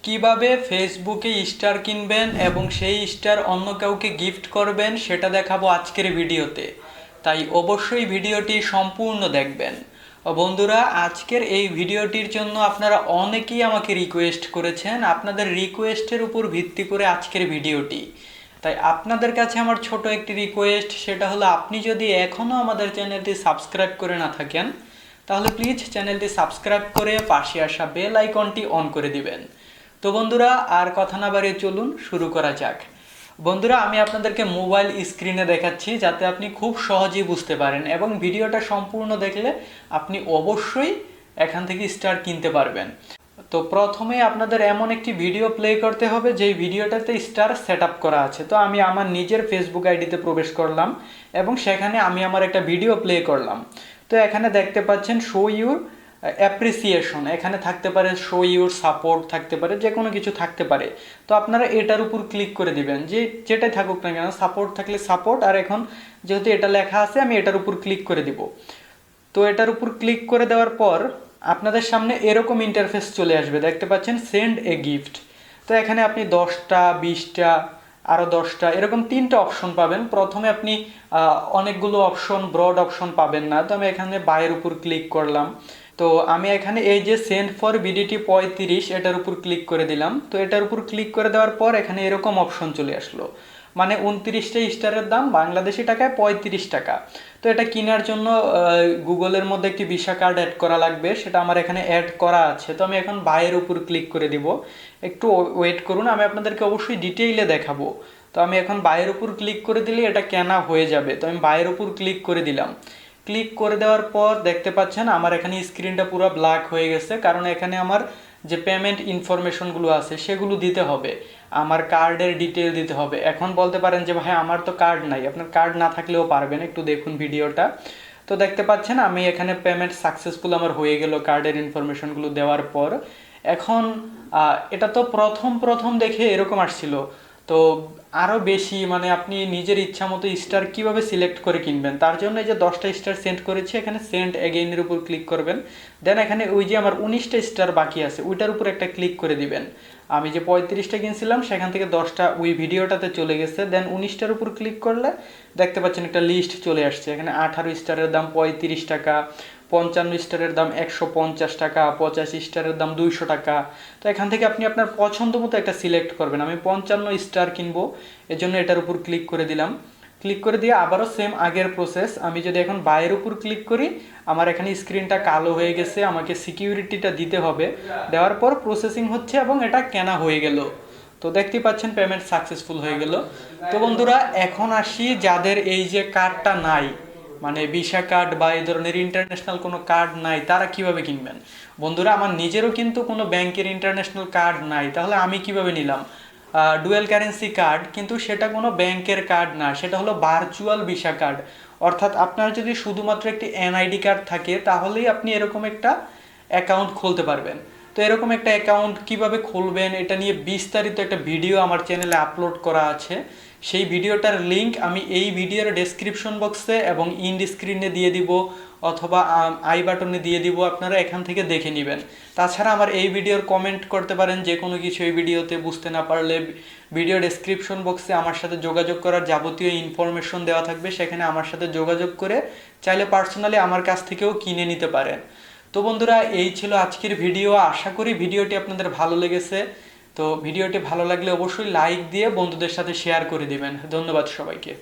কিভাবে ফেসবুকে স্টার কিনবেন এবং সেই স্টার অন্য কাউকে গিফট করবেন সেটা দেখাবো আজকের ভিডিওতে। তাই অবশ্যই ভিডিওটি সম্পূর্ণ দেখবেন। বন্ধুরা, আজকের এই ভিডিওটির জন্য আপনারা অনেকেই আমাকে রিকোয়েস্ট করেছেন। আপনাদের রিকোয়েস্টের উপর ভিত্তি করে আজকের ভিডিওটি। তাই আপনাদের কাছে আমার ছোট একটি রিকোয়েস্ট, সেটা হলো আপনি যদি এখনও আমাদের চ্যানেলটি সাবস্ক্রাইব করে না থাকেন তাহলে প্লিজ চ্যানেলটি সাবস্ক্রাইব করে পাশে আসা বেল আইকনটি অন করে দিবেন। তো বন্ধুরা, আর কথা না বাড়িয়ে চলুন শুরু করা যাক। বন্ধুরা, আমি আপনাদেরকে মোবাইল স্ক্রিনে দেখাচ্ছি যাতে আপনি খুব সহজেই বুঝতে পারেন, এবং ভিডিওটা সম্পূর্ণ দেখলে আপনি অবশ্যই এখান থেকে স্টার কিনতে পারবেন। তো প্রথমে আপনাদের এমন একটি ভিডিও প্লে করতে হবে যেই ভিডিওটাতে স্টার সেট আপ করা আছে। তো আমি আমার নিজের ফেসবুক আইডিতে প্রবেশ করলাম এবং সেখানে আমি আমার একটা ভিডিও প্লে করলাম। তো এখানে দেখতে পাচ্ছেন শো ইউর অ্যাপ্রিসিয়েশন, এখানে থাকতে পারে শো ইউর সাপোর্ট, থাকতে পারে যে কোনো কিছু থাকতে পারে। তো আপনারা এটার উপর ক্লিক করে দিবেন, যে যেটাই থাকুক না কেন, সাপোর্ট থাকলে সাপোর্ট, আর এখন যেহেতু এটা লেখা আছে আমি এটার উপর ক্লিক করে দিব। তো এটার উপর ক্লিক করে দেওয়ার পর আপনাদের সামনে এরকম ইন্টারফেস চলে আসবে, দেখতে পাচ্ছেন সেন্ড এ গিফট। তো এখানে আপনি 10টা 20টা আরও 10টা এরকম 3টা অপশন পাবেন। প্রথমে আপনি অনেকগুলো অপশন, ব্রড অপশন পাবেন না। তো আমি এখানে বাইয়ের উপর ক্লিক করলাম। তো আমি এখানে এই যে সেন্ড ফর বিডিটি 35 এটার উপর ক্লিক করে দিলাম। তো এটার উপর ক্লিক করে দেওয়ার পর এখানে এরকম অপশন চলে আসলো, মানে 29টা স্টারের দাম বাংলাদেশি টাকায় 35 টাকা। তো এটা কেনার জন্য গুগলের মধ্যে একটি ভিসা কার্ড অ্যাড করা লাগবে, সেটা আমার এখানে অ্যাড করা আছে। তো আমি এখন বাইয়ের উপর ক্লিক করে দিব। একটু ওয়েট করুন, আমি আপনাদেরকে অবশ্যই ডিটেইলে দেখাবো। তো আমি এখন বাইয়ের উপর ক্লিক করে দিলে এটা কেনা হয়ে যাবে। তো আমি বাইয়ের উপর ক্লিক করে দিলাম। ক্লিক করে দেওয়ার পর দেখতে পাচ্ছেন আমার এখানে স্ক্রিনটা পুরো ব্ল্যাক হয়ে গেছে, কারণ এখানে আমার যে পেমেন্ট ইনফরমেশনগুলো আছে সেগুলো দিতে হবে, আমার কার্ডের ডিটেল দিতে হবে। এখন বলতে পারেন যে ভাই আমার তো কার্ড নাই, আপনার কার্ড না থাকলেও পারবেন, একটু দেখুন ভিডিওটা। তো দেখতে পাচ্ছেন আমি এখানে পেমেন্ট সাকসেসফুল আমার হয়ে গেল কার্ডের ইনফরমেশনগুলো দেওয়ার পর। এখন এটা তো প্রথম প্রথম দেখে এরকম আসছিল। তো আরও বেশি, মানে আপনি নিজের ইচ্ছা মতো স্টার কীভাবে সিলেক্ট করে কিনবেন, তার জন্য এই যে 10টা স্টার সেন্ড করেছি এখানে সেন্ড এগেইনের উপর ক্লিক করবেন। দেন এখানে ওই যে আমার 19টা স্টার বাকি আছে ওইটার উপর একটা ক্লিক করে দিবেন। আমি যে 35টা কিনছিলাম সেখান থেকে 10টা ওই ভিডিওটাতে চলে গেছে। দেন 19টার উপর ক্লিক করলে দেখতে পাচ্ছেন একটা লিস্ট চলে আসছে। এখানে 18 স্টারের দাম 35 টাকা, 55 স্টারের দাম 150 টাকা, 85 স্টারের দাম 200 টাকা। তো এখান থেকে আপনি আপনার পছন্দ মতো একটা সিলেক্ট করবেন। আমি 55 স্টার কিনবো, এজন্য এটার উপর ক্লিক করে দিলাম। ক্লিক করে দিয়ে আবারও সেম আগের প্রসেস। আমি যদি এখন বাইয়ের উপর ক্লিক করি, আমার এখানে স্ক্রিনটা কালো হয়ে গেছে, আমাকে সিকিউরিটিটা দিতে হবে। দেওয়ার পর প্রসেসিং হচ্ছে এবং এটা কেনা হয়ে গেল। তো দেখতেই পাচ্ছেন পেমেন্ট সাকসেসফুল হয়ে গেল। তো বন্ধুরা, এখন আসি যাদের এই যে কার্ডটা নাই, মানে ভিসা কার্ড বা এই ধরনের ইন্টারন্যাশনাল কোনো কার্ড নাই, তারা কিভাবে কিনবেন। বন্ধুরা, আমার নিজেরও কিন্তু কোনো ব্যাংকের ইন্টারন্যাশনাল কার্ড নাই, তাহলে আমি কিভাবে নিলাম ডুয়েল কারেন্সি কার্ড, কিন্তু সেটা কোনো ব্যাংকের কার্ড না, সেটা হলো ভার্চুয়াল ভিসা কার্ড। অর্থাৎ আপনার যদি শুধুমাত্র একটি এনআইডি কার্ড থাকে তাহলেই আপনি এরকম একটা অ্যাকাউন্ট খুলতে পারবেন। তো এরকম একটা অ্যাকাউন্ট কিভাবে খুলবেন এটা নিয়ে বিস্তারিত একটা ভিডিও আমার চ্যানেলে আপলোড করা আছে। সেই ভিডিওটার লিঙ্ক আমি এই ভিডিওর ডেসক্রিপশন বক্সে এবং ইন্ড স্ক্রিনে দিয়ে দিব, অথবা আই বাটনে দিয়ে দিব, আপনারা এখান থেকে দেখে নেবেন। তাছাড়া আমার এই ভিডিওর কমেন্ট করতে পারেন যে কোনো কিছু এই ভিডিওতে বুঝতে না পারলে। ভিডিও ডেসক্রিপশন বক্সে আমার সাথে যোগাযোগ করার যাবতীয় ইনফরমেশন দেওয়া থাকবে, সেখানে আমার সাথে যোগাযোগ করে চাইলে পার্সোনালি আমার কাছ থেকেও কিনে নিতে পারেন। তো বন্ধুরা, এই ছিল আজকের ভিডিও। আশা করি ভিডিওটি আপনাদের ভালো লেগেছে। তো ভিডিওটি ভালো লাগলে অবশ্যই লাইক দিয়ে বন্ধুদের সাথে শেয়ার করে দিবেন। ধন্যবাদ সবাইকে।